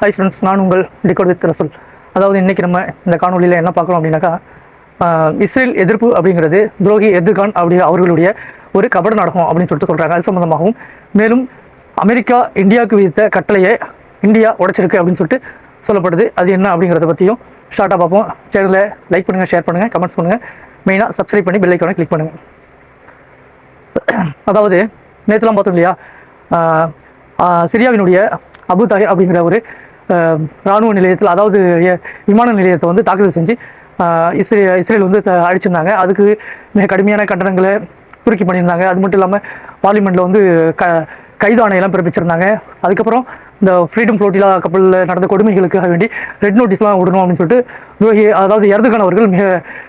Hi friends, நான் உங்கள் decode with ரசூல். அதாவது இன்றைக்கி நம்ம இந்த காணொலியில் என்ன பார்க்குறோம் அப்படின்னாக்கா, இஸ்ரேல் எதிர்ப்பு அப்படிங்கிறது துரோகி எர்துகான் அவர்களுடைய ஒரு கபட நாடகம் அப்படின்னு சொல்கிறாங்க. அது சம்மந்தமாகவும் மேலும் அமெரிக்கா இந்தியாவுக்கு விதித்த கட்டளையை இந்தியா உடைச்சிருக்கு அப்படின்னு சொல்லப்படுது. அது என்ன அப்படிங்கிறத பற்றியும் ஷார்ட்டாக பார்ப்போம். சேனலை லைக் பண்ணுங்கள், ஷேர் பண்ணுங்கள், கமெண்ட்ஸ் பண்ணுங்கள், மெயினாக சப்ஸ்கிரைப் பண்ணி பெல் ஐக்கானை கிளிக் பண்ணுங்கள். அதாவது நேற்றுலாம் பார்த்தோம் இல்லையா, சிரியாவினுடைய அபு தாஹிர் அப்படிங்கிற ஒரு இராணுவ நிலையத்தில், அதாவது விமான நிலையத்தை வந்து தாக்குதல் செஞ்சு இஸ்ரேல் வந்து அழிச்சிருந்தாங்க. அதுக்கு மிக கடுமையான கண்டனங்களை துருக்கி பண்ணியிருந்தாங்க. அது மட்டும் இல்லாமல் பார்லிமெண்ட்டில் வந்து கைது ஆணையெல்லாம் பிறப்பிச்சிருந்தாங்க. அதுக்கப்புறம் இந்த ஃப்ரீடம் ஃப்ளோட்டிலா கப்பலில் நடந்த கொடுமைகளுக்காக வேண்டி ரெட் நோட்டீஸ்லாம் விடணும் அப்படின்னு சொல்லிட்டு அதாவது எர்துகான் அவர்கள் மிக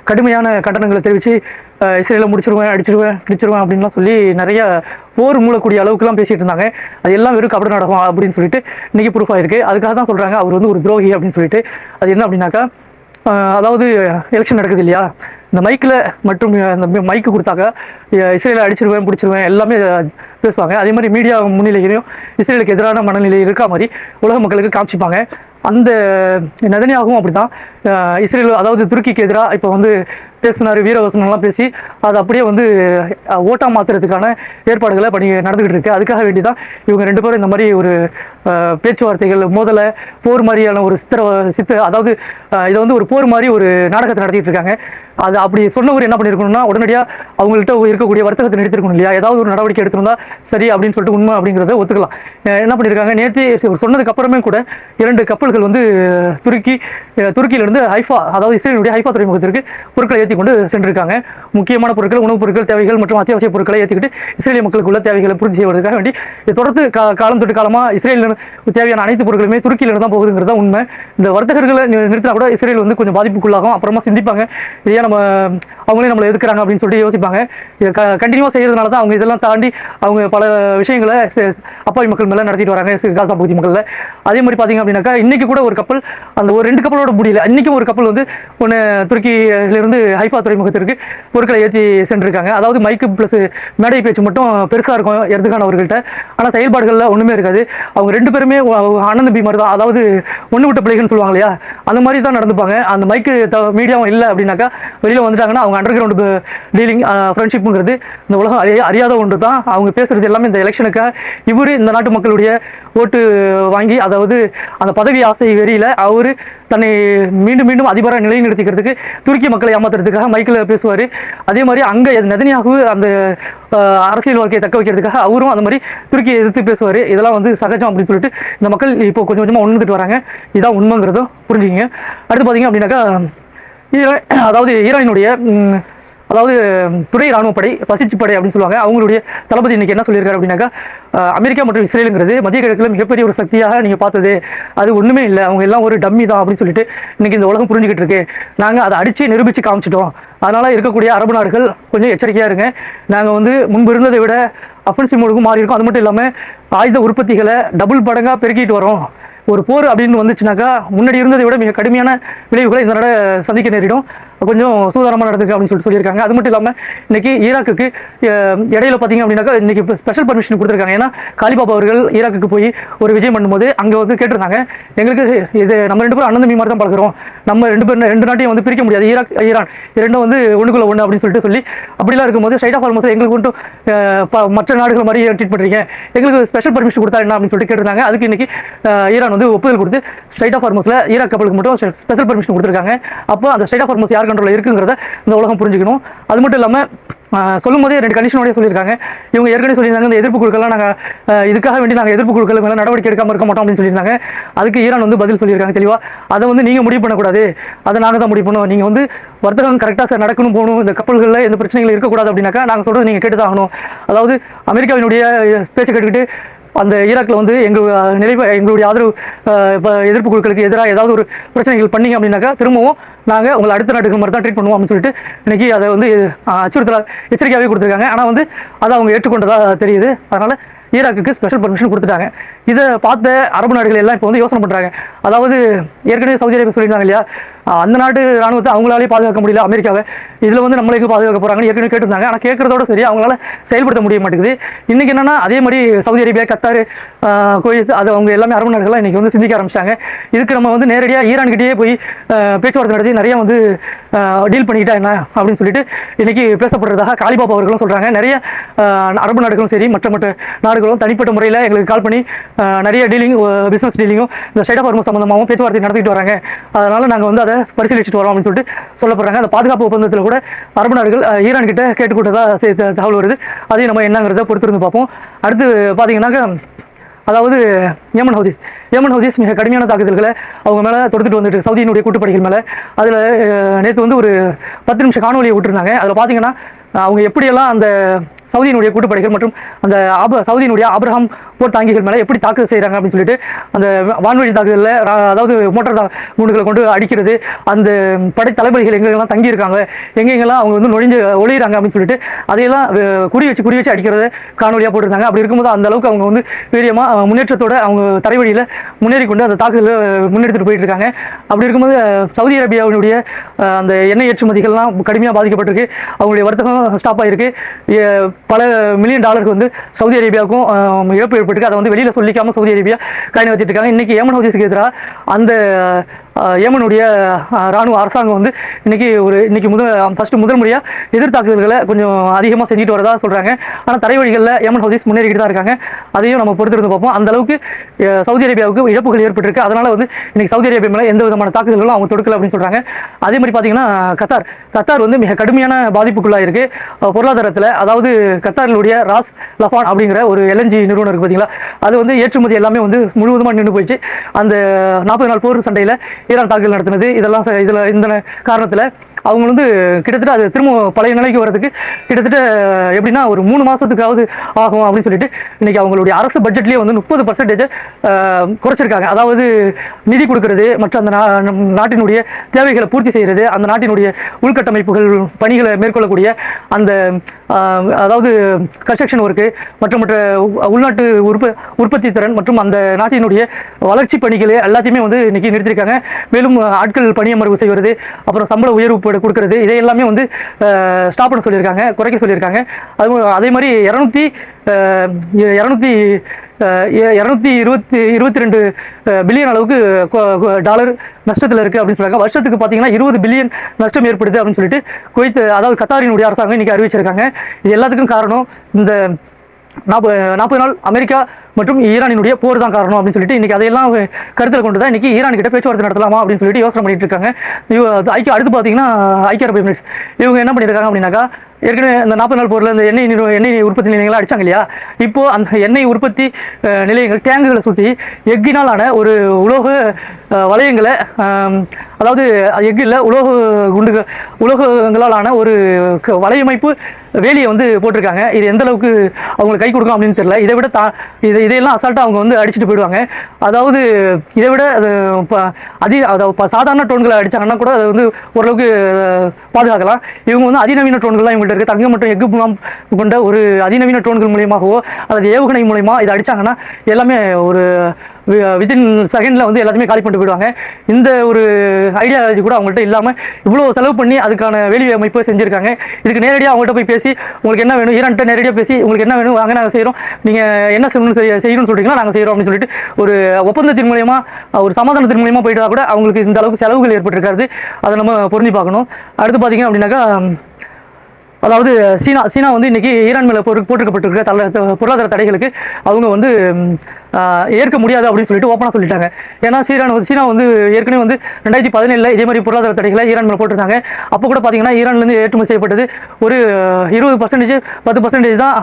கடுமையான கண்டனங்களை தெரிவித்து இஸ்ரேலை முடிச்சிருவேன், அடிச்சிருவேன் அப்படின்லாம் சொல்லி நிறைய போர் மூலக்கூடிய அளவுக்குலாம் பேசிகிட்டு இருந்தாங்க. அது எல்லாம் வெறும் கபட நாடகம் அப்படின்னு சொல்லிட்டு இன்றைக்கி ப்ரூஃப் ஆகிருக்கு. அதுக்காக தான் சொல்கிறாங்க அவர் வந்து ஒரு துரோகி அப்படின்னு சொல்லிட்டு. அது என்ன அப்படின்னாக்கா, அதாவது எலெக்ஷன் நடக்குது இல்லையா, இந்த மைக்கில் மற்றும் இந்த மைக்கு கொடுத்தாக்கா இஸ்ரேலை அடிச்சிருவேன், பிடிச்சிருவேன் எல்லாமே பேசுவாங்க. அதே மாதிரி மீடியா முன்னிலையிலையும் இஸ்ரேலுக்கு எதிரான மனநிலை இருக்கா மாதிரி உலக மக்களுக்கு காமிச்சிப்பாங்க. அந்த நெதன்யாகும் அப்படி தான் இஸ்ரேல், அதாவது துருக்கிக்கு எதிராக இப்போ வந்து பேசினார், வீரவசனம்லாம் பேசி அதை அப்படியே வந்து ஓட்டா மாற்றுறதுக்கான ஏற்பாடுகளை நடந்துகிட்டு இருக்கு. அதுக்காக வேண்டி தான் இவங்க ரெண்டு பேரும் இந்த மாதிரி ஒரு பேச்சுவார்த்தைகள் மோதலை போர் மாதிரியான ஒரு அதாவது இதை வந்து ஒரு போர் மாதிரி ஒரு நாடகத்தை நடத்திட்டு இருக்காங்க. அது அப்படி சொன்னவர் என்ன பண்ணியிருக்கணும்னா, உடனடியாக அவங்கள்ட்ட இருக்கக்கூடிய வர்த்தகத்தை நிறுத்திருக்கணும் இல்லையா, ஏதாவது ஒரு நடவடிக்கை எடுத்திருந்தா சரி அப்படின்னு சொல்லிட்டு உண்மை அப்படிங்கிறத ஒத்துக்கலாம். என்ன பண்ணியிருக்காங்க, நேற்று சொன்னதுக்கு அப்புறமே கூட 2 கப்பல்கள் வந்து துருக்கியிலிருந்து ஹைஃபா, அதாவது இஸ்ரேலுடைய ஹைஃபா துறைமுகத்திற்கு பொருட்களை ஏற்றி கொண்டு சென்றிருக்காங்க. முக்கியமான பொருட்கள், உணவுப் பொருட்கள், தேவைகள் மற்றும் அத்தியாவசிய பொருட்களை ஏற்றிக்கிட்டு இஸ்ரேலிய மக்களுக்கு உள்ள தேவைகளை பூர்த்தி செய்வதற்காக வேண்டி தொடர்ந்து காலம் தொட்டு காலமாக இஸ்ரேலில் தேவையான அனைத்து பொருட்களுமே துருக்கியிலிருந்து தான் போகுதுங்கிறதா உண்மை. இந்த வர்த்தகர்களை நிறுத்தினா கூட இஸ்ரேல் வந்து கொஞ்சம் பாதிப்புக்குள்ளாகும். அப்புறமா சிந்திப்பாங்க, இதையே நம்ம அவங்களே நம்மளை எதுக்குறாங்க அப்படின்னு சொல்லிட்டு யோசிப்பாங்க. இதை கண்டினியூவாக செய்யறதுனால தான் அவங்க இதெல்லாம் தாண்டி அவங்க பல விஷயங்களை அப்பாவி மக்கள் மேலே நடத்திட்டு வராங்க, காசா பகுதி மக்களில். அதே மாதிரி பார்த்தீங்க அப்படின்னாக்கா, இன்றைக்கி கூட ஒரு கப்பல், அந்த ஒரு 2 கப்பலோட முடியல, இன்றைக்கும் ஒரு கப்பல் வந்து ஒன்று துருக்கியிலிருந்து ஹைஃபா துறைமுகத்திற்கு பொருட்களை ஏற்றி சென்றிருக்காங்க. அதாவது மைக்கு ப்ளஸ் மேடை பேச்சு மட்டும் பெருசாக இருக்கும் எர்துகான் அவர்கள்ட்ட, ஆனால் செயல்பாடுகளில் ஒன்றுமே இருக்காது. அவங்க 2 பேருமே அண்ணன் தம்பி மாதிரி தான், அதாவது ஒன்று விட்ட பிள்ளைகள்னு சொல்லுவாங்க இல்லையா, அந்த மாதிரி தான் நடந்துப்பாங்க. அந்த மைக்கு மீடியாவும் இல்லை அப்படின்னாக்கா வெளியில் வந்துட்டாங்கன்னா அவங்க அண்டர் கிரவுண்டு டீலிங் ஃப்ரெண்ட்ஷிப்புங்கிறது இந்த உலகம் அறியாத ஒன்று தான். அவங்க பேசுகிறது எல்லாமே இந்த எலெக்ஷனுக்காக. இவர் இந்த நாட்டு மக்களுடைய ஓட்டு வாங்கி, அதாவது அந்த பதவி ஆசை வெறியில் அவர் தன்னை மீண்டும் மீண்டும் அதிபராக நிலைநிறுத்திக்கிறதுக்கு துருக்கி மக்களை ஏமாத்துறதுக்காக மைக்கில் பேசுவார். அதே மாதிரி அங்கே நெதன்யாகு அந்த அரசியல் வாழ்க்கையை தக்க வைக்கிறதுக்காக அவரும் அந்த மாதிரி துருக்கியை எதிர்த்து பேசுவார். இதெல்லாம் வந்து சகஜம் அப்படின்னு சொல்லிட்டு இந்த மக்கள் இப்போ கொஞ்சம் கொஞ்சமாக உணர்ந்துட்டு வராங்க. இதான் உண்மைங்கிறதும் புரிஞ்சுக்கிங்க. அடுத்து பார்த்தீங்க அப்படின்னாக்கா, அதாவது ஈரானினுடைய அதாவது துணை இராணுவப்படை, பசிச்சு படை அப்படின்னு சொல்லுவாங்க, அவங்களுடைய தளபதி இன்னைக்கு என்ன சொல்லியிருக்காரு அப்படின்னாக்கா, அமெரிக்கா மற்றும் இஸ்ரேலுங்கிறது மத்திய கிழக்கில் மிகப்பெரிய ஒரு சக்தியாக நீங்கள் பார்த்தது அது ஒன்றுமே இல்லை, அவங்க எல்லாம் ஒரு டம்மி தான் அப்படின்னு சொல்லிட்டு இன்னைக்கு இந்த உலகம் புரிஞ்சுக்கிட்டு இருக்கு. நாங்கள் அதை அடித்து நிரூபித்து காமிச்சிட்டோம். அதனால் இருக்கக்கூடிய அரபு நாடுகள் கொஞ்சம் எச்சரிக்கையாக இருங்க. நாங்கள் வந்து முன்பு இருந்ததை விட அஃபென்சிவ் மோடுக்கும் மாறி இருக்கோம். அது மட்டும் இல்லாமல் ஆயுத உற்பத்திகளை டபுள் மடங்காக பெருக்கிட்டு வரோம். ஒரு போர் அப்படின்னு வந்துச்சுனாக்கா முன்னாடி இருந்ததை விட மிக கடுமையான விளைவுகளை இந்த நாடை சந்திக்க நேரிடும். கொஞ்சம் சூதானமாக நடந்துக்கு அப்படின்னு சொல்லியிருக்காங்க. அது மட்டும் இல்லாமல் இன்றைக்கி ஈராக்குக்கு இடையில பார்த்தீங்க அப்படின்னாக்கா இன்றைக்கி ஸ்பெஷல் பர்மிஷன் கொடுத்துருக்காங்க. ஏன்னா காலிபாபா அவர்கள் ஈராக்குக்கு போய் ஒரு விஜயம் பண்ணும்போது அங்கே வந்து கேட்டிருந்தாங்க, எங்களுக்கு இது நம்ம 2 பேரும் அண்ணன் தம்பி மாதிரி தான் பழக்கிறோம், நம்ம 2 நாட்டையும் வந்து பிரிக்க முடியாது, ஈரான் 2 வந்து ஒன்றுக்குள்ள ஒன்று அப்படின்னு சொல்லிட்டு அப்படிலாம் இருக்கும்போது ஸ்ட்ரைட் ஆஃப் ஹார்மஸ் எங்களுக்கு மட்டும் மற்ற நாடுகள் மாதிரி ட்ரீட் பண்ணுறீங்க, எங்களுக்கு ஸ்பெஷல் பர்மிஷன் கொடுத்தா என்ன அப்படின்னு சொல்லிட்டு கேட்டிருந்தாங்க. அதுக்கு இன்றைக்கி ஈரான் வந்து ஒப்புதல் கொடுத்து ஸ்ட்ரைட் ஆஃப் ஹார்மஸில் ஈராக் கப்பலுக்கு மட்டும் ஸ்பெஷல் பர்மிஷன் கொடுத்துருக்காங்க. அப்போ அந்த ஸ்ட்ரைட் ஆஃப் ஹார்மஸ் யார் கண்ட்ரோல் இருக்குங்கிறத இந்த உலகம் புரிஞ்சுக்கணும். அது மட்டும் இல்லாமல் சொல்லும் போதே 2 கண்டிஷனோடய சொல்லியிருக்காங்க. இவங்க ஏற்கனவே சொல்லியிருந்தாங்க, இந்த எதிர்ப்பு குழுக்கெல்லாம் நாங்கள் இதுக்காக வேண்டி நாங்கள் எதிர்ப்பு குழுக்கள் மேலே நடவடிக்கை எடுக்காமல் இருக்க மாட்டோம் அப்படின்னு சொல்லியிருந்தாங்க. அதுக்கு ஈரான் வந்து பதில் சொல்லியிருக்காங்க தெளிவாக, அதை வந்து நீங்கள் முடிவு பண்ணக்கூடாது, அதை நாங்கள் தான் முடிவு பண்ணுவோம். நீங்கள் வந்து வர்த்தகம் கரெக்டாக நடக்கணும், போகணும், இந்த கப்பல்களில் எந்த பிரச்சனைகள் இருக்கக்கூடாது அப்படின்னாக்கா நாங்கள் சொல்கிறது நீங்கள் கேட்டு தான் ஆகணும். அதாவது அமெரிக்காவினுடைய பேச்சை கேட்டுக்கிட்டு அந்த ஈராக்கில் வந்து எங்களுடைய ஆதரவு எதிர்ப்பு குழுக்களுக்கு எதிராக ஏதாவது ஒரு பிரச்சனைகள் பண்ணிங்க அப்படின்னாக்கா திரும்பவும் நாங்கள் உங்களை அடுத்த நாட்டுக்கு மாதிரி தான் ட்ரீட் பண்ணுவோம் அப்படின்னு சொல்லிட்டு இன்றைக்கி அதை வந்து எச்சரிக்கையாகவே கொடுத்துருக்காங்க. ஆனால் வந்து அதை அவங்க ஏற்றுக்கொண்டதாக தெரியுது. அதனால் ஈராக்குக்கு ஸ்பெஷல் பர்மிஷன் கொடுத்துட்டாங்க. இதை பார்த்த அரபு நாடுகள் எல்லாம் இப்போ வந்து யோசனை பண்ணுறாங்க. அதாவது ஏற்கனவே சவுதி அரேபியா சொல்லியிருந்தாங்க இல்லையா, அந்த நாட்டு ராணுவத்தை அவங்களாலே பாதுகாக்க முடியல அமெரிக்காவை, இதில் வந்து நம்மளுக்கு பாதுகாக்க போகிறாங்கன்னு ஏற்கனவே கேட்டிருந்தாங்க. ஆனால் கேட்குறதோட சரி அவங்களால செயல்படுத்த முடிய மாட்டேங்குது. இன்றைக்கி என்னென்னா அதே மாதிரி சவுதி அரேபியா, கத்தார், குவைத், அது அவங்க எல்லாமே அரபு நாடுகள்லாம் இன்றைக்கி வந்து சிந்திக்க ஆரம்பிச்சிட்டாங்க. இதுக்கு நம்ம வந்து நேரடியாக ஈரான்கிட்டயே போய் பேச்சுவார்த்தை நடத்தி நிறைய வந்து டீல் பண்ணிக்கிட்டா என்ன அப்படின்னு சொல்லிட்டு இன்றைக்கி பேசப்படுறதாக காலிபாபா அவர்களும் சொல்கிறாங்க. நிறைய அரபு நாடுகளும் சரி மற்ற நாடுகளும் தனிப்பட்ட முறையில் எங்களுக்கு கால் பண்ணி நிறைய டீலிங், பிஸ்னஸ் டீலிங்கும் இந்த ஸ்டேட் ஆஃப் ஹார்மஸ் சம்மந்தமாகவும் பேச்சுவார்த்தை நடத்திட்டு வராங்க. அதனால் நாங்கள் வந்து அதை பரிசீலிச்சுட்டு வரோம் அப்படின்னு சொல்லிட்டு சொல்லப்படுறாங்க. அந்த பாதுகாப்பு ஒப்பந்தத்தில் கூட அரபு நாடுகள் ஈரான் கிட்ட கேட்டுக்கொண்டதாக தகவல் வருது. அதையும் நம்ம என்னங்கிறத பொறுத்திருந்து பார்ப்போம். அடுத்து பார்த்தீங்கன்னாக்க அதாவது ஏமன் ஹவுதிஸ் மிக கடுமையான தாக்குதல்களை அவங்க மேலே தொடுத்துட்டு வந்துட்டு சவுதியினுடைய கூட்டுப்படைகள் மேலே. அதில் நேற்று வந்து ஒரு 10 நிமிஷம் காணொலியை விட்டுருந்தாங்க. அதில் பார்த்தீங்கன்னா அவங்க எப்படியெல்லாம் அந்த சவுதியினுடைய கூட்டுப்படைகள் மற்றும் அந்த சவுதியினுடைய ஆபிரகாம் போர் தாங்கிகள் மேலே எப்படி தாக்குதல் செய்கிறாங்க அப்படின்னு சொல்லிட்டு அந்த வான்வழி தாக்குதலில் அதாவது மோட்டார் குண்டுகளை கொண்டு அடிக்கிறது, அந்த படை தளபதிகள் எங்கெங்கெல்லாம் தங்கியிருக்காங்க, எங்கெங்கெல்லாம் அவங்க வந்து நுழைஞ்சு ஒளியிறாங்க அப்படின்னு சொல்லிட்டு அதையெல்லாம் குறி வச்சு அடிக்கிறத காணொலியாக போட்டிருந்தாங்க. அப்படி இருக்கும்போது அந்த அளவுக்கு அவங்க வந்து வீரியமாக முன்னேற்றத்தோட அவங்க தரைவழியில் முன்னேறி கொண்டு அந்த தாக்குதலை முன்னெடுத்துட்டு போயிட்டு இருக்காங்க. அப்படி இருக்கும்போது சவுதி அரேபியாவினுடைய அந்த எண்ணெய் ஏற்றுமதிகள்லாம் கடுமையாக பாதிக்கப்பட்டிருக்கு. அவங்களுடைய வர்த்தகம் ஸ்டாப் ஆகிருக்கு. பல மில்லியன் டாலருக்கு வந்து சவுதி அரேபியாவுக்கும் இழப்பு ஏற்பட்டிருக்கு. அதை வந்து வெளியில் சொல்லிக்காமல் சவுதி அரேபியா கை நகர்த்திட்டு இருக்காங்க. இன்றைக்கி ஏமன் ஹவுதிஸுக்கு எதிராக அந்த ஏமனுடைய இராணுவ அரசாங்கம் வந்து இன்னைக்கு முதல் முறையாக எதிர்த்தாக்குதல்களை கொஞ்சம் அதிகமாக செஞ்சுட்டு வரதா சொல்கிறாங்க. ஆனால் தரைவழிகளில் ஏமன் ஹவுதிஸ் முன்னேறிக்கிட்டு தான் இருக்காங்க. அதையும் நம்ம பொறுத்திருந்து பார்ப்போம். அந்த அளவுக்கு சவுதி அரேபியாவுக்கு இழப்புகள் ஏற்பட்டிருக்கு. அதனால் வந்து இன்னைக்கு சவுதி அரேபியா மேலே எந்த விதமான தாக்குதல்களும் அவங்க தொடுக்கல அப்படின்னு சொல்கிறாங்க. அதே மாதிரி பார்த்தீங்கன்னா கத்தார் வந்து மிக கடுமையான பாதிப்புக்குள்ளாக இருக்குது பொருளாதாரத்தில். அதாவது கத்தாரினுடைய ராஸ் லஃபான் அப்படிங்கிற ஒரு எல்என்ஜி நிறுவனம் இருக்குது பார்த்தீங்களா, அது வந்து ஏற்றுமதி எல்லாமே வந்து முழுவதுமாக நின்று போயிடுச்சு. அந்த 40 நாள் போர் சண்டையில் ஈரான் தாக்குதல் நடத்தினது இந்த காரணத்தில் அவங்க வந்து கிட்டத்தட்ட அது திரும்ப பழைய நிலைக்கு வரதுக்கு கிட்டத்தட்ட எப்படின்னா ஒரு 3 மாதத்துக்காவது ஆகும் அப்படின்னு சொல்லிட்டு இன்றைக்கி அவங்களுடைய அரசு பட்ஜெட்லேயே வந்து 30% குறைச்சிருக்காங்க. அதாவது நிதி கொடுக்கறது, மற்ற அந்த நாட்டினுடைய தேவைகளை பூர்த்தி செய்கிறது, அந்த நாட்டினுடைய உள்கட்டமைப்புகள் பணிகளை மேற்கொள்ளக்கூடிய அந்த அதாவது கன்ஸ்ட்ரக்ஷன் ஒர்க்கு மற்ற உள்நாட்டு உற்பத்தி திறன் மற்றும் அந்த நாட்டினுடைய வளர்ச்சி பணிகள் எல்லாத்தையுமே வந்து இன்றைக்கி நிறுத்தியிருக்காங்க. மேலும் ஆட்கள் பணியமர்வு செய்வது, அப்புறம் சம்பள உயர்வு கொடுக்கறது, இதை எல்லாமே வந்து ஸ்டாப் பண்ண சொல்லியிருக்காங்க, குறைக்க சொல்லியிருக்காங்க. அதே மாதிரி 222 பில்லியன் அளவுக்கு டாலர் நஷ்டத்தில் இருக்குது அப்படின்னு சொல்கிறாங்க. வருஷத்துக்கு பார்த்தீங்கன்னா 20 பில்லியன் நஷ்டம் ஏற்படுது அப்படின்னு சொல்லிட்டு குவைத், அதாவது கத்தாரினுடைய அரசாங்கம் இன்றைக்கி அறிவிச்சிருக்காங்க. இது எல்லாத்துக்கும் காரணம் இந்த 40 நாள் அமெரிக்கா மற்றும் ஈரானினுடைய போர் தான் காரணம் அப்படின்னு சொல்லிட்டு இன்றைக்கி அதையெல்லாம் கருத்தில் கொண்டு தான் இன்றைக்கி ஈரான் கிட்ட பேச்சுவார்த்தை நடத்தலாமா அப்படின்னு சொல்லிட்டு யோசனை பண்ணிட்டு இருக்காங்க. அடுத்து பார்த்தீங்கன்னா ஐக்கிய அரபு எமிரேட்ஸ் இவங்க என்ன பண்ணியிருக்காங்க அப்படின்னாக்கா, ஏற்கனவே இந்த 40 நாள் போரில் இந்த எண்ணெய் உற்பத்தி நிலையங்கள்லாம் அடிச்சாங்க இல்லையா, இப்போது அந்த எண்ணெய் உற்பத்தி நிலையங்கள் டேங்குகளை சுற்றி எஃகினாலான ஒரு உலோக வளையங்களை, அதாவது எஃகில் உலோகங்களாலான ஒரு வலையமைப்பு வேலியை வந்து போட்டிருக்காங்க. இது எந்த அளவுக்கு அவங்களுக்கு கை கொடுக்கும் அப்படின்னு தெரியல. இதையெல்லாம் அசால்ட்டாக அவங்க வந்து அடிச்சுட்டு போயிடுவாங்க. அதாவது இதை விட சாதாரண ட்ரோன்களை அடித்தாங்கன்னா கூட அதை வந்து ஓரளவுக்கு பாதுகாக்கலாம். இவங்க வந்து அதிநவீன ட்ரோன்கள்லாம் இவங்கள்ட்ட இருக்குது. தங்கம் மற்றும் எஃகு கொண்ட ஒரு அதிநவீன ட்ரோன்கள் மூலியமாகவோ அல்லது ஏவுகணை மூலயமா இதை அடித்தாங்கன்னா எல்லாமே ஒரு வித்தின் செகண்டில் வந்து எல்லாத்தையுமே காலி பண்ணிட்டு போயிடுவாங்க. இந்த ஒரு ஐடியாலஜி கூட அவங்கள்ட்ட இல்லாமல் இவ்வளோ செலவு பண்ணி அதுக்கான வேலி அமைப்பு செஞ்சுருக்காங்க. இதுக்கு நேரடியாக அவங்கள்ட்ட போய் பேசி உங்களுக்கு என்ன வேணும், ஈரான்கிட்ட நேரடியாக பேசி உங்களுக்கு என்ன வேணும் வாங்க நாங்கள் செய்கிறோம், நீங்கள் என்ன செய்யணும்னு சொல்லிட்டீங்கன்னா நாங்கள் செய்கிறோம் அப்படின்னு சொல்லிட்டு ஒரு ஒப்பந்தத்தின் மூலயமா ஒரு சமாதானத்தின் மூலயமா போயிட்டா கூட அவங்களுக்கு இந்த அளவுக்கு செலவுகள் ஏற்பட்டிருக்காது. அதை நம்ம பொருந்தி பார்க்கணும். அடுத்து பார்த்தீங்க அப்படின்னாக்கா, அதாவது சீனா வந்து இன்றைக்கி ஈரான் மேலே போட்டிருக்கப்பட்டிருக்கிற பொருளாதார தடைகளுக்கு அவங்க வந்து ஏற்க முடியாது அப்படின்னு சொல்லிட்டு ஓப்பனாக சொல்லிட்டாங்க. ஏன்னா சீனா வந்து ஏற்கனவே வந்து 2017 இதே மாதிரி பொருளாதார தடைகளை ஈரான் மேலே போட்டிருந்தாங்க. அப்போ கூட பார்த்தீங்கன்னா ஈரான்லேருந்து ஏற்றுமதி செய்யப்பட்டது ஒரு 20%, 10% தான்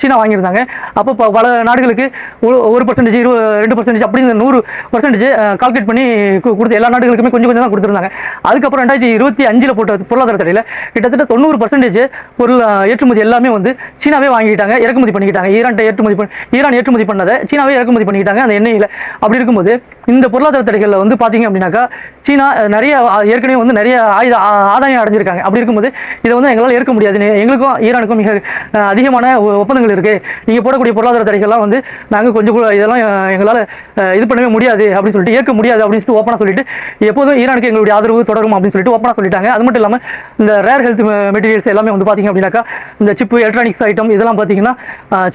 சீனா வாங்கியிருந்தாங்க. அப்போ பல நாடுகளுக்கு 1%, 2% அப்படி 100% கால்குலேட் பண்ணி கொடுத்து எல்லா நாடுகளுக்குமே கொஞ்சம் தான் கொடுத்துருந்தாங்க. அதுக்கப்புறம் 2025 போட்ட பொருளாதார தடையில் கிட்டத்தட்ட 90% பொருள் ஏற்றுமதி எல்லாமே வந்து சீனாவே வாங்கிட்டாங்க, இறக்குமதி பண்ணிக்கிட்டாங்க. ஈரான் ஏற்றுமதி பண்ணதை சீனாவே இறக்குமதி பண்ணிக்கிட்டாங்க அந்த எண்ணெயில். அப்படி இருக்கும்போது இந்த பொருளாதார தடைகளில் வந்து பார்த்தீங்க அப்படின்னாக்கா சீனா நிறைய ஏற்கனவே வந்து நிறைய ஆதாயம் அடைஞ்சிருக்காங்க. அப்படி இருக்கும்போது இதை வந்து எங்களால் ஏற்க முடியாது. எங்களுக்கும் ஈரானுக்கும் மிக அதிகமான ஒப்பந்தங்கள் இருக்குது. நீங்கள் போடக்கூடிய பொருளாதார தடைகள்லாம் வந்து நாங்கள் கொஞ்சம் இதெல்லாம் எங்களால் இது பண்ணவே முடியாது அப்படின்னு சொல்லிட்டு, ஏற்க முடியாது அப்படின்னு சொல்லிட்டு ஓப்பனாக சொல்லிட்டு, எப்போதும் ஈரானுக்கு எங்களுடைய ஆதரவு தொடரும் அப்படின்னு சொல்லிட்டு ஓப்பனாக சொல்லிட்டாங்க. அது மட்டும் இல்லாமல் இந்த ரேர் ஹெல்த் மெட்டீரியல்ஸ் எல்லாமே வந்து பார்த்தீங்க அப்படின்னாக்கா இந்த சிப்பு எலக்ட்ரானிக்ஸ் ஐட்டம் இதெல்லாம் பார்த்தீங்கன்னா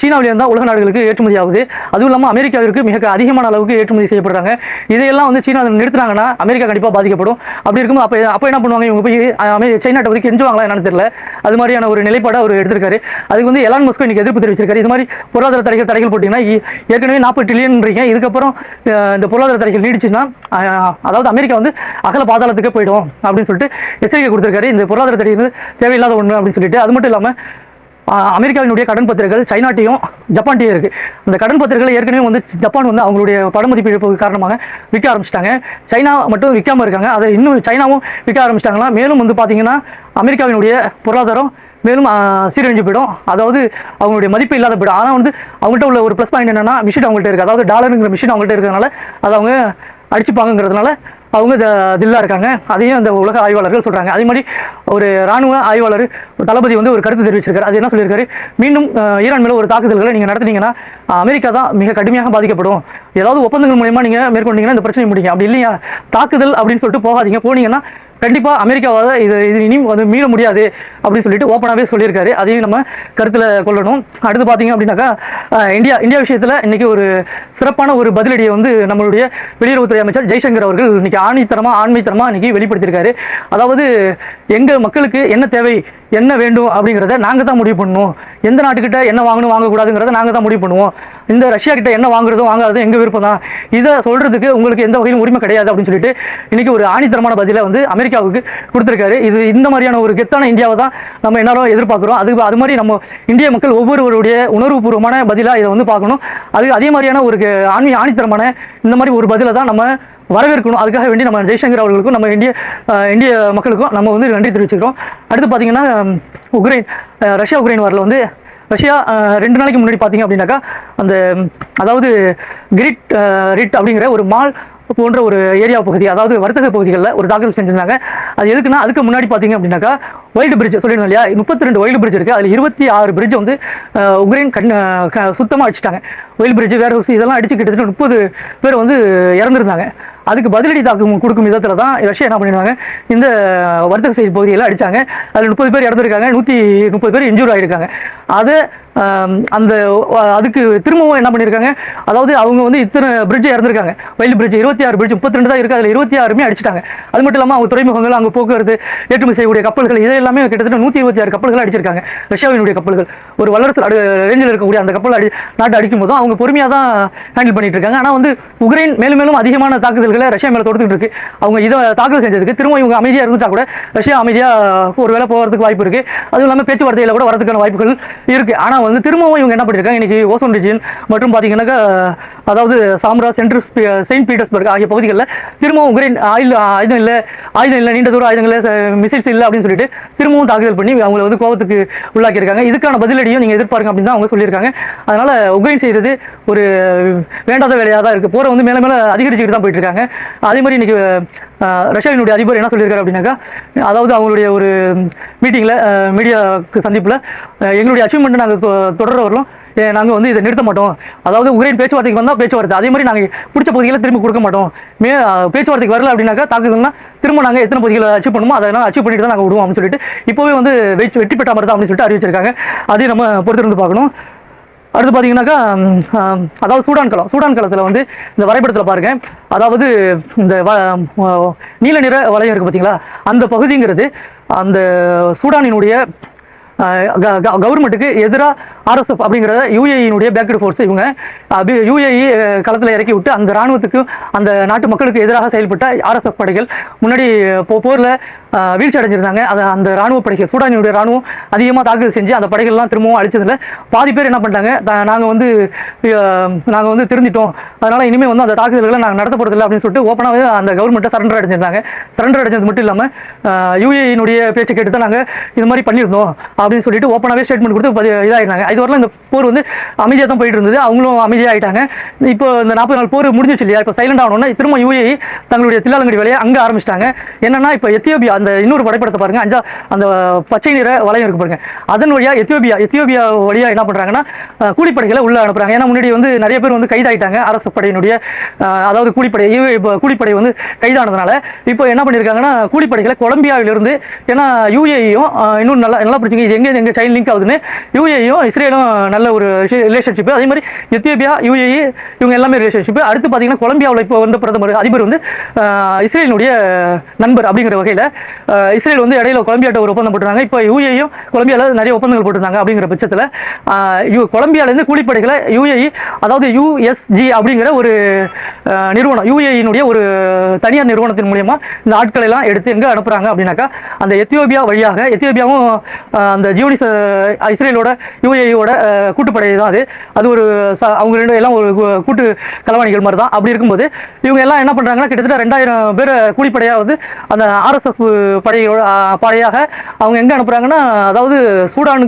சீனாவிலேருந்து தான் உலக நாடுகளுக்கு ஏற்றுமதி ஆகுது. அதுவும் இல்லாமல் அமெரிக்காவிற்கு மிக அதிகமான அளவுக்கு ஏற்றுமதி செய்யப்படுறாங்க. இதையெல்லாம் வந்து சீனா நிறுத்தினாங்கன்னா அமெரிக்கா கண்டிப்பாக பாதிக்கப்படும். அப்படி இருக்கும்போது அப்போ என்ன பண்ணுவாங்க, இவங்க போய் சைனாட்ட வந்து கெஞ்சுவாங்களா என்னன்னு தெரியல. அது மாதிரியான ஒரு நிலைப்பாடு அவர் எடுத்திருக்காரு. அதுக்கு வந்து எலான் மஸ்க் இன்னைக்கு எதிர்ப்பு தெரிவிச்சிருக்காரு. இது மாதிரி பொருளாதார தடைகள் போட்டிங்கன்னா ஏற்கனவே 40 ட்ரில்லியன் இதுக்கப்புறம் இந்த பொருளாதார தடைகள் நீடிச்சுன்னா அதாவது அமெரிக்கா வந்து அகல பாதாளத்துக்கு போயிடும் அப்படின்னு சொல்லிட்டு எச்சரிக்கை கொடுத்திருக்காரு. இந்த பொருளாதார தடை தேவையில்லாத ஒன்று அப்படின்னு சொல்லிட்டு. அது மட்டும் இல்லாமல் அமெரிக்காவினுடைய கடன் பத்திரங்கள் சைனாட்டையும் ஜப்பான்ட்டையும் இருக்குது. அந்த கடன் பத்திரங்களை ஏற்கனவே வந்து ஜப்பான் வந்து அவங்களுடைய பணமதிப்பு இழப்பு காரணமாக விற்க ஆரம்பிச்சிட்டாங்க. சைனா மட்டும் விற்காமல் இருக்காங்க. அதை இன்னும் சைனாவும் விற்க ஆரம்பிச்சிட்டாங்களா. மேலும் வந்து பார்த்தீங்கன்னா அமெரிக்காவினுடைய பொருளாதாரம் மேலும் சீரழிஞ்சு போயிடும். அதாவது அவங்களுடைய மதிப்பு இல்லாத போயிடும். ஆனால் வந்து அவங்கள்ட்ட உள்ள ஒரு ப்ளஸ் பாயிண்ட் என்னன்னா மிஷின் அவங்கள்ட்ட இருக்குது. அதாவது டாலருங்கிற மிஷின் அவங்கள்ட்ட இருக்கிறதுனால அதை அவங்க அடிச்சுப்பாங்கிறதுனால அவங்க தில்லா இருக்காங்க. அதையும் அந்த உலக ஆய்வாளர்கள் சொல்கிறாங்க. அதே மாதிரி ஒரு இராணுவ ஆய்வாளர் தளபதி வந்து ஒரு கருத்து தெரிவிச்சிருக்காரு. அது என்ன சொல்லியிருக்காரு, மீண்டும் ஈரான் மேலே ஒரு தாக்குதல்களை நீங்கள் நடத்துனீங்கன்னா அமெரிக்கா தான் மிக கடுமையாக பாதிக்கப்படும். ஏதாவது ஒப்பந்தங்கள் மூலமா நீங்கள் மேற்கொண்டீங்கன்னா இந்த பிரச்சனை முடியும். அப்படி இல்லையா தாக்குதல் அப்படின்னு சொல்லிட்டு போகாதீங்க. போனீங்கன்னா கண்டிப்பாக அமெரிக்காவால் இது இனியும் வந்து மீள முடியாது அப்படின்னு சொல்லிட்டு ஓப்பனாகவே சொல்லியிருக்காரு. அதையும் நம்ம கருத்தில் கொள்ளணும். அடுத்து பார்த்தீங்க அப்படின்னாக்கா இந்தியா விஷயத்தில் இன்றைக்கி ஒரு சிறப்பான ஒரு பதிலடியை வந்து நம்மளுடைய வெளியுறவுத்துறை அமைச்சர் ஜெய்சங்கர் அவர்கள் இன்றைக்கி ஆண்மைத்தனமாக இன்றைக்கி வெளிப்படுத்தியிருக்காரு. அதாவது எங்கள் மக்களுக்கு என்ன தேவை, என்ன வேண்டும் அப்படிங்கிறத நாங்கள் தான் முடிவு பண்ணணும். எந்த நாட்டுக்கிட்ட என்ன வாங்கணும் வாங்கக்கூடாதுங்கிறத நாங்கள் தான் முடிவு பண்ணுவோம். இந்த ரஷ்யா கிட்ட என்ன வாங்குறதும் வாங்காததும் எங்கள் விருப்பம் தான். இதை சொல்கிறதுக்கு உங்களுக்கு எந்த வகையிலும் உரிமை கிடையாது அப்படின்னு சொல்லிட்டு இன்றைக்கி ஒரு ஆணித்தரமான பதிலை வந்து அமெரிக்காவுக்கு கொடுத்துருக்காரு. இது இந்த மாதிரியான ஒரு கெத்தான இந்தியாவை தான் நம்ம எல்லாரும் எதிர்பார்க்குறோம். அது மாதிரி நம்ம இந்திய மக்கள் ஒவ்வொருவருடைய உணர்வுபூர்வமான பதிலாக இதை வந்து பார்க்கணும். அதே மாதிரியான ஒரு ஆணித்தரமான இந்த மாதிரி ஒரு பதிலை தான் நம்ம வரவேற்கணும். அதுக்காக வேண்டி நம்ம ஜெய்சங்கர் அவர்களுக்கும் நம்ம இந்திய மக்களுக்கும் நம்ம வந்து நன்றி தெரிவிச்சுக்கிறோம். அடுத்து பார்த்தீங்கன்னா ரஷ்யா உக்ரைன் வாரில் வந்து ரஷ்யா 2 நாளைக்கு முன்னாடி பார்த்தீங்க அப்படின்னாக்கா அந்த அதாவது ரிட் அப்படிங்கிற ஒரு மால் போன்ற ஒரு ஏரியா பகுதி, அதாவது வர்த்தக பகுதிகளில் ஒரு தாக்குதல் செஞ்சிருந்தாங்க. அது எதுக்குன்னா அதுக்கு முன்னாடி பார்த்தீங்க அப்படின்னாக்கா வைல்டு பிரிட்ஜ் சொல்லியிருந்தோம் இல்லையா, 32 வைல்டு பிரிட்ஜ் இருக்குது. அதில் 26 பிரிட்ஜ் வந்து உக்ரைன் சுத்தமாக அடிச்சிட்டாங்க. வைல்டு பிரிட்ஜ் வேறு இதெல்லாம் அடிச்சு கிட்டத்தட்ட 30 பேர் வந்து இறந்துருந்தாங்க. அதுக்கு பதிலடி கொடுக்கும் விதத்தில் தான் ரஷ்யா என்ன பண்ணியிருந்தாங்க, இந்த வர்த்தக செய்தி பகுதியெல்லாம் அடித்தாங்க. அதில் 30 பேர் இறந்துருக்காங்க, 130 பேர் இன்ஜூர் ஆகிருக்காங்க. அதை அதுக்கு திரும்பவும் என்ன பண்ணியிருக்காங்க, அதாவது அவங்க வந்து இத்தனை பிரிட்ஜ் இறந்துருக்காங்க. வைல்டு பிரிட்ஜ் 26 பிரிட்ஜ் 32 தான் இருக்குது. அதில் 26 அடிச்சிட்டாங்க. அது மட்டும் இல்லாமல் அவங்க துறைமுகங்கள், அங்கே போக்குவரத்து ஏற்றுமதி செய்யக்கூடிய கப்பல்கள் இதை எல்லாமே கிட்டத்தட்ட 126 கப்பல்கள் அடிச்சிருக்காங்க. ரஷ்யாவினுடைய கப்பல்கள் ஒரு வல்லரசு ரேஞ்சில் இருக்கக்கூடிய அந்த கப்பல் நாட்டு அடிக்கும் போதும் அவங்க பொறுமையாக தான் ஹேண்டில் பண்ணிட்டு இருக்காங்க. ஆனால் வந்து உக்ரைன் மேலும் மேலும் அதிகமான தாக்குதல்களை ரஷ்யா மேலே தொடுத்துட்டு இருக்கு. அவங்க இதை தாக்குதல் செஞ்சதுக்கு திரும்ப இவங்க அமைதியாக இருந்துட்டா கூட ரஷ்யா அமைதியாக ஒரு வேலை போகிறதுக்கு வாய்ப்பு இருக்குது. அதுவும் இல்லாமல் பேச்சுவார்த்தையில் கூட வரதுக்கான வாய்ப்புகள் இருக்குது. ஆனால் வந்து திரும்பவும் இவங்க என்ன பண்ணியிருக்காங்க, இன்னைக்கு ஓசோன் ரீஜியன் மற்றும் பார்த்தீங்கன்னாக்கா அதாவது சாம்ரா, செயின்ட் பீட்டர்ஸ்பர்க் ஆகிய பகுதிகளில் திரும்பவும் உக்ரைன் ஆயுதம் இல்லை, நீண்ட தூர ஆயுதங்கள் மிசைல்ஸ் இல்லை அப்படின்னு சொல்லிட்டு திரும்பவும் தாக்குதல் பண்ணி அவங்களை வந்து கோபத்துக்கு உள்ளாக்கியிருக்காங்க. இதுக்கான பதிலடியும் நீங்கள் எதிர்பார்க்க அப்படின்னு தான் அவங்க சொல்லியிருக்காங்க. அதனால் உக்ரைன் செய்கிறது ஒரு வேண்டாத வேலையாக தான் இருக்குது. போரை வந்து மேலே மேலே அதிகரிச்சுக்கிட்டு தான் போயிட்டு இருக்காங்க. அதே மாதிரி இன்னைக்கு ரஷ்யாவினுடைய அதிபர் என்ன சொல்லியிருக்காரு அப்படின்னாக்கா, அதாவது அவங்களுடைய ஒரு மீட்டிங்கில் மீடியாவுக்கு சந்திப்பில் எங்களுடைய அச்சீவ்மெண்ட்டை நாங்கள் தொடர வரலாம், நாங்கள் வந்து இதை நிறுத்த மாட்டோம். அதாவது உக்ரைன் பேச்சுவார்த்தைக்கு வந்தால் பேச்சுவார்த்தை, அதே மாதிரி நாங்கள் பிடிச்ச பகுதிகளை திரும்ப கொடுக்க மாட்டோம். பேச்சுவார்த்தைக்கு வரல அப்படின்னாக்கா தாக்குதல்னா திரும்ப நாங்கள் எத்தனை பகுதிகளை அச்சீவ் பண்ணுமோ அதெல்லாம் அச்சீவ் பண்ணிட்டு தான் நாங்கள் விடுவோம் அப்படின்னு சொல்லிட்டு இப்போவே வந்து வெற்றி பெற்ற மாதிரி தான் அப்படின்னு சொல்லிட்டு அறிவிச்சிருக்காங்க. அதையும் நம்ம பொறுத்திருந்து பார்க்கணும். அடுத்து பார்த்தீங்கன்னாக்கா அதாவது சூடான் களத்தில் வந்து இந்த வரைபடத்தில் பாருங்க, அதாவது இந்த நீல நிற வளையம் இருக்குது பார்த்தீங்களா, அந்த பகுதிங்கிறது அந்த சூடானினுடைய கவர்மெண்ட்டுக்கு எதிராக ஆர்எஸ்எஃப் அப்படிங்கிற யூஏஇனுடைய பேக்டு ஃபோர்ஸ் இவங்க யூஏஇ களத்தில் இறக்கி விட்டு அந்த இராணுவத்துக்கு அந்த நாட்டு மக்களுக்கு எதிராக செயல்பட்ட ஆர்எஸ்எஃப் படைகள் முன்னாடி போரில் வீழ்ச்சி அடைஞ்சிருந்தாங்க. அந்த இராணுவ படைகள் சூடானினுடைய இராணுவம் அதிகமாக தாக்குதல் செஞ்சு அந்த படைகள்லாம் திரும்பவும் அழிச்சதில் பாதி பேர் என்ன பண்ணிட்டாங்க, நாங்கள் வந்து திருந்திட்டோம், அதனால் இனிமேல் வந்து அந்த தாக்குதல்களை நாங்கள் நடத்த போகிறதில்லை அப்படின்னு சொல்லிட்டு ஓப்பனாகவே அந்த கவர்மெண்ட்டை சரண்டர் அடைஞ்சிருந்தாங்க. சரண்டர் அடைஞ்சது மட்டும் இல்லாமல் யூஏஇனுடைய பேச்சை கேட்டு தான் நாங்கள் இது மாதிரி பண்ணியிருந்தோம் அப்படின்னு சொல்லிட்டு ஓப்பனாகவே ஸ்டேட்மெண்ட் கொடுத்து இதாகிருந்தாங்க. இதுவரைக்கும் இந்த போர் வந்து அமைதியாக தான் போயிட்டு இருந்தது. அவங்களும் அமைதியாக ஆயிட்டாங்க. இப்போ இந்த 40 நாள் போர் முடிஞ்சிச்சு இல்லையா, இப்போ சைலண்ட் ஆகணும்னா திரும்ப யுஏஇ தங்களுடைய தில்லாலங்கடி வேலையை அங்கே ஆரம்பிச்சிட்டாங்க. என்னன்னா இப்போ எத்தியோப்பியா அந்த இன்னொரு வரைபடத்தை பாருங்க, அந்த பச்சை நிற வளையம் இருக்கு பாருங்க, அதன் வழியா எத்தியோப்பியா வழியா என்ன பண்றாங்கன்னா கூலிப்படைகளை உள்ள அனுப்புறாங்க. ஏன்னா முன்னாடி வந்து நிறைய பேர் வந்து கைதாயிட்டாங்க அரசு படையினுடைய, அதாவது கூலிப்படை வந்து கைதானதுனால இப்போ என்ன பண்ணியிருக்காங்கன்னா கூலிப்படைகளை கொலம்பியாவிலிருந்து, ஏன்னா யுஏஇயும் இன்னும் நல்லா பிடிச்சிங்க, இது எங்க சைன் லிங்க் ஆகுதுன்னு, யுஏஇயும் இஸ்ரேலும் நல்ல ஒரு ரிலேஷன்ஷிப். அதே மாதிரி எத்தியோப்பியா யுஏஇ இவங்க எல்லாமே ரிலேஷன்ஷிப். அடுத்து பார்த்தீங்கன்னா கொலம்பியாவில் இப்போ வந்து அதிபர் வந்து இஸ்ரேலினுடைய நண்பர் அப்படிங்கிற வகையில் இஸ்ரேல் வந்து இடையில கொலம்பியாட்ட ஒரு ஒப்பந்தம் போட்டுருந்தாங்க. இப்போ யுஏஇயும் கொலம்பியாவில் நிறைய ஒப்பந்தங்கள் போட்டிருந்தாங்க. அப்படிங்கிற பட்சத்தில் கொலம்பியாவிலேருந்து கூலிப்படைகளை யுஏஇ, அதாவது யுஎஸ்ஜி அப்படிங்கிற ஒரு நிறுவனம், யுஏஇனுடைய ஒரு தனியார் நிறுவனத்தின் மூலியமா இந்த ஆட்களை எல்லாம் எடுத்து எங்க அனுப்புறாங்க அப்படின்னாக்கா அந்த எத்தியோப்பியா வழியாக. எத்தியோப்பியாவும் அந்த ஜியோனிஸ் இஸ்ரேலோட யுஏஇயோட கூட்டுப்படை தான் அது ஒரு அவங்க ரெண்டு எல்லாம் ஒரு கூட்டு களவாணிகள் மாதிரி தான். அப்படி இருக்கும்போது இவங்க எல்லாம் என்ன பண்றாங்கன்னா கிட்டத்தட்ட 2000 பேர் கூலிப்படையாவது அந்த RSF படையாக அவங்க எங்க அனுப்புறாங்கன்னா, அதாவது சூடான்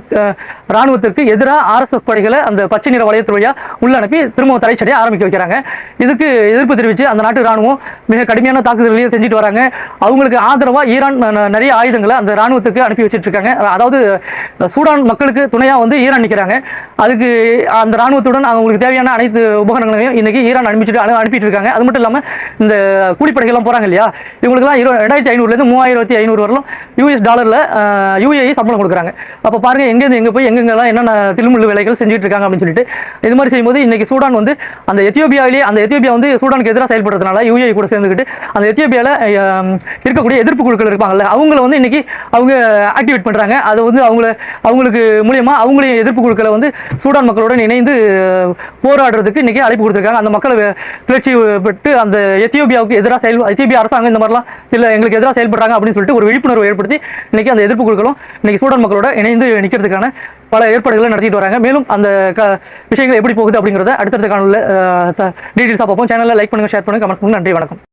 ராணுவத்திற்கு எதிராக RSF படைகளை அந்த பச்சை நிற வளையத்து வழியா உள்ள அனுப்பி திரும்ப தரைச்சடைய ஆரம்பிக்க வைக்கிறாங்க. இதுக்கு எதிர்ப்பு தெரிவித்து அந்த நாட்டு ராணுவம் மிக கடுமையான தாக்குதல்களையும் செஞ்சுட்டு வராங்க. அவங்களுக்கு ஆதரவா ஈரான் நிறைய ஆயுதங்களை அந்த ராணுவத்துக்கு அனுப்பி வச்சுட்டு இருக்காங்க. அதாவது சூடான் மக்களுக்கு துணையா வந்து ஈரான் நிற்கிறாங்க. அதுக்கு அந்த ராணுவத்துடன் அவங்களுக்கு தேவையான அனைத்து உபகரணங்களையும் இன்னைக்கு ஈரான் அனுப்பிட்டு இருக்காங்க. அது மட்டும் இல்லாமல் இந்த கூலிப்படைகள்லாம் போறாங்க இல்லையா, இவங்களுக்குலாம் 2500 3500 வரலாம் US டாலர்ல யுஏஇ சம்பளம் கொடுக்குறாங்க. அப்போ பாருங்க எங்கேருந்து எங்கே போய் எங்கெங்கெல்லாம் என்னென்ன தில்முள்ளு வேலைகள் செஞ்சுட்டு இருக்காங்க அப்படின்னு சொல்லிட்டு. இது மாதிரி செய்யும்போது இன்னைக்கு சூடான் வந்து அந்த எத்தியோப்பியா வந்து சூடானுக்கு எதிராக செயல்படுறதுனால யுஏஇ கூட சேர்ந்துக்கிட்டு அந்த எத்தியோப்பியாவில் இருக்கக்கூடிய எதிர்ப்பு குழுக்கள் இருப்பாங்கல்ல, அவங்கள வந்து இன்னைக்கு அவங்க ஆக்டிவேட் பண்றாங்க. அது வந்து அவங்களுக்கு மூலியமா அவங்களையும் எதிர்ப்பு குழுக்களை வந்து சூடான் மக்களுடன் இணைந்து போராடுறதுக்கு இன்னைக்கு அழைப்பு கொடுத்துருக்காங்க. அந்த மக்களை கிளர்ச்சி பெற்று அந்த எத்தியோப்பியாவுக்கு எதிராக எத்தியோப்பியா அரசாங்கம் இந்த மாதிரிலாம் இல்லை எங்களுக்கு எதிராக செயல்படுறாங்க அப்படின்னு சொல்லிட்டு ஒரு விழிப்புணர்வு ஏற்படுத்தி இன்னைக்கு அந்த எதிர்ப்பு குழுக்களும் இன்னைக்கு சூடான் மக்களோட இணைந்து நிற்கிறதுக்கான பல ஏற்பாடுகளை நடத்திட்டு வராங்க. மேலும் அந்த விஷயங்கள் எப்படி போகுது அப்படிங்கிறத அடுத்தடுத்த காணொலியில் டீட்டெயில்ஸாக பார்ப்போம். சேனலில் லைக் பண்ணுங்க, ஷேர் பண்ணுங்க, கமெண்ட்ஸ் பண்ணுங்க. நன்றி, வணக்கம்.